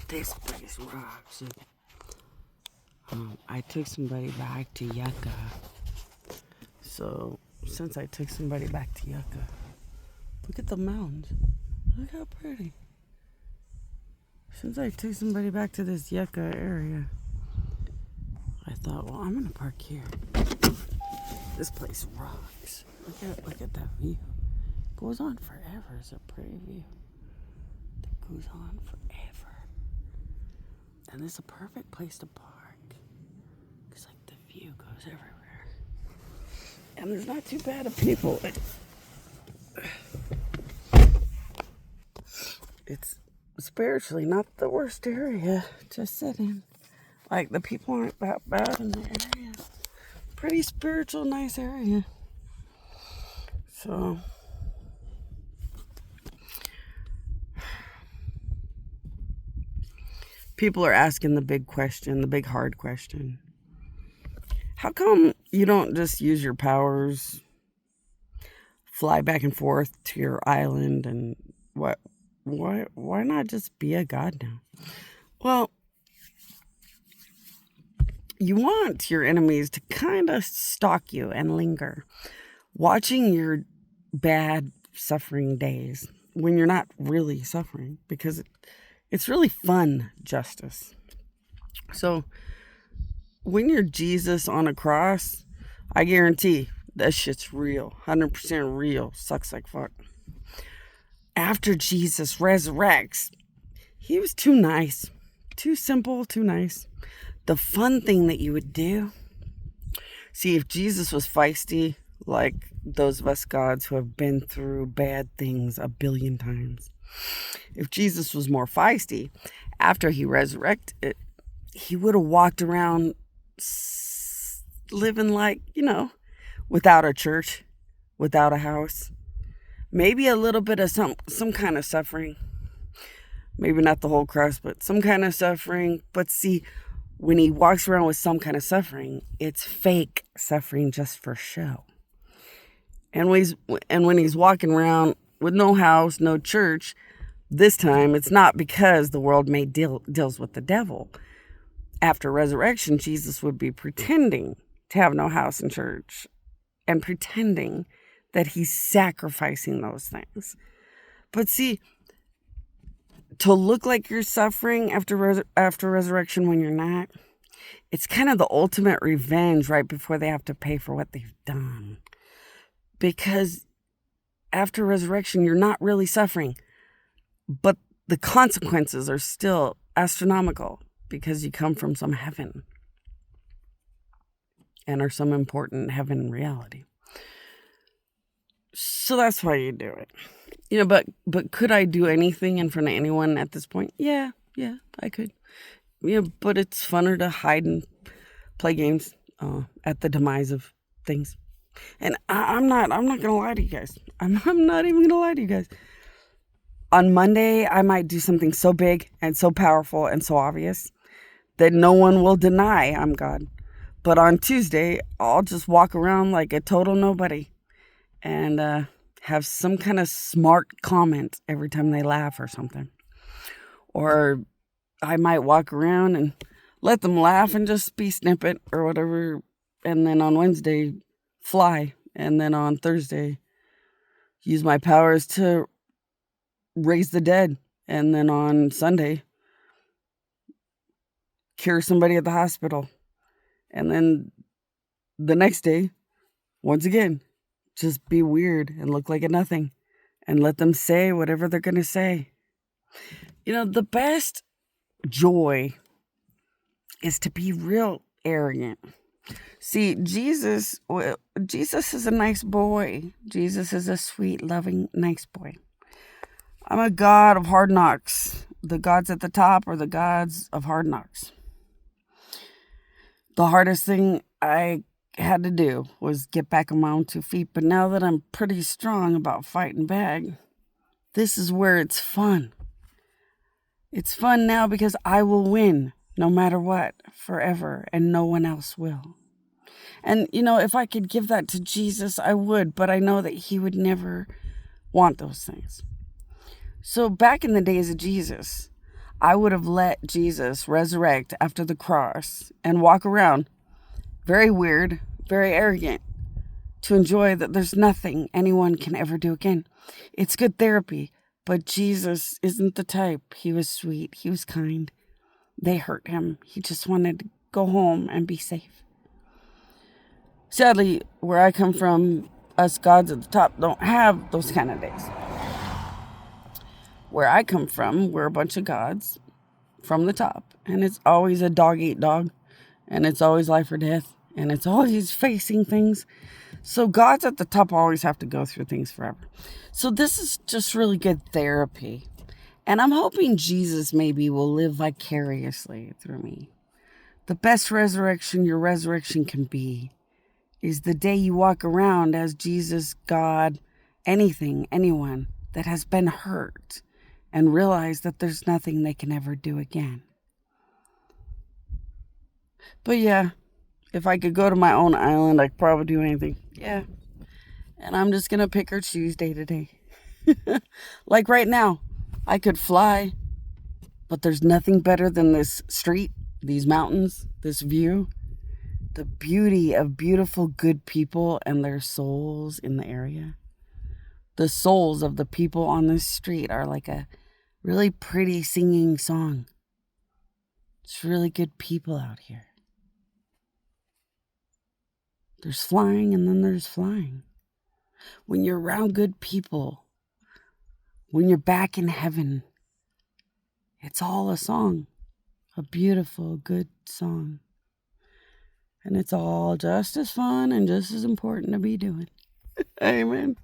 This place rocks. I took somebody back to Yucca. So, since I took somebody back to Yucca, look at the mountains. Look how pretty. Since I took somebody back to this Yucca area, I thought, well, I'm gonna park here. This place rocks. Look at that view. Goes on forever. It's a pretty view. It goes on forever. And it's a perfect place to park. Because like the view goes everywhere. And there's not too bad of people. It's spiritually not the worst area to sit in. Like the people aren't that bad in the area. Pretty spiritual, nice area. So people are asking the big question, the big hard question. How come you don't just use your powers, fly back and forth to your island, and why not just be a god now? Well, you want your enemies to kind of stalk you and linger, watching your bad suffering days when you're not really suffering, because it's really fun justice. So when you're Jesus on a cross, I guarantee that shit's real, 100% real, sucks like fuck. After Jesus resurrects, he was too nice, too simple, too nice. The fun thing that you would do, see, if Jesus was feisty, like those of us gods who have been through bad things a billion times, if Jesus was more feisty, after he resurrected, he would have walked around living like, without a church, without a house, maybe a little bit of some kind of suffering. Maybe not the whole cross, but some kind of suffering. But see, when he walks around with some kind of suffering, it's fake suffering just for show. And when he's walking around with no house, no church, this time it's not because the world made deals with the devil. After resurrection, Jesus would be pretending to have no house and church and pretending that he's sacrificing those things. But see, to look like you're suffering after resurrection when you're not, it's kind of the ultimate revenge right before they have to pay for what they've done. Because after resurrection, you're not really suffering, but the consequences are still astronomical because you come from some heaven and are some important heaven reality. So that's why you do it. But could I do anything in front of anyone at this point? Yeah, I could. But it's funner to hide and play games at the demise of things. And I'm not gonna lie to you guys. I'm not even gonna lie to you guys. On Monday, I might do something so big and so powerful and so obvious that no one will deny I'm God. But on Tuesday, I'll just walk around like a total nobody and have some kind of smart comment every time they laugh or something. Or I might walk around and let them laugh and just be snippet or whatever. And then on Wednesday, fly. And then on Thursday, use my powers to raise the dead. And then on Sunday, cure somebody at the hospital. And then the next day, once again, just be weird and look like a nothing and let them say whatever they're going to say. The best joy is to be real arrogant. See, Jesus is a nice boy. Jesus is a sweet, loving, nice boy. I'm a god of hard knocks. The gods at the top are the gods of hard knocks. The hardest thing I had to do was get back on my own 2 feet. But now that I'm pretty strong about fighting back, this is where it's fun. It's fun now because I will win no matter what, forever, and no one else will. And, if I could give that to Jesus, I would, but I know that he would never want those things. So back in the days of Jesus, I would have let Jesus resurrect after the cross and walk around very weird, very arrogant, to enjoy that there's nothing anyone can ever do again. It's good therapy, but Jesus isn't the type. He was sweet. He was kind. They hurt him. He just wanted to go home and be safe. Sadly, where I come from, us gods at the top don't have those kind of days. Where I come from, we're a bunch of gods from the top, and it's always a dog eat dog, and it's always life or death, and it's always facing things. So gods at the top always have to go through things forever. So this is just really good therapy. And I'm hoping Jesus maybe will live vicariously through me. The best resurrection your resurrection can be is the day you walk around as Jesus, God, anything, anyone that has been hurt and realize that there's nothing they can ever do again. But yeah, if I could go to my own island, I could probably do anything. Yeah. And I'm just going to pick or choose day to day. Like right now, I could fly, but there's nothing better than this street, these mountains, this view, the beauty of beautiful, good people and their souls in the area. The souls of the people on this street are like a really pretty singing song. It's really good people out here. There's flying and then there's flying. When you're around good people, when you're back in heaven, it's all a song, a beautiful, good song. And it's all just as fun and just as important to be doing. Amen.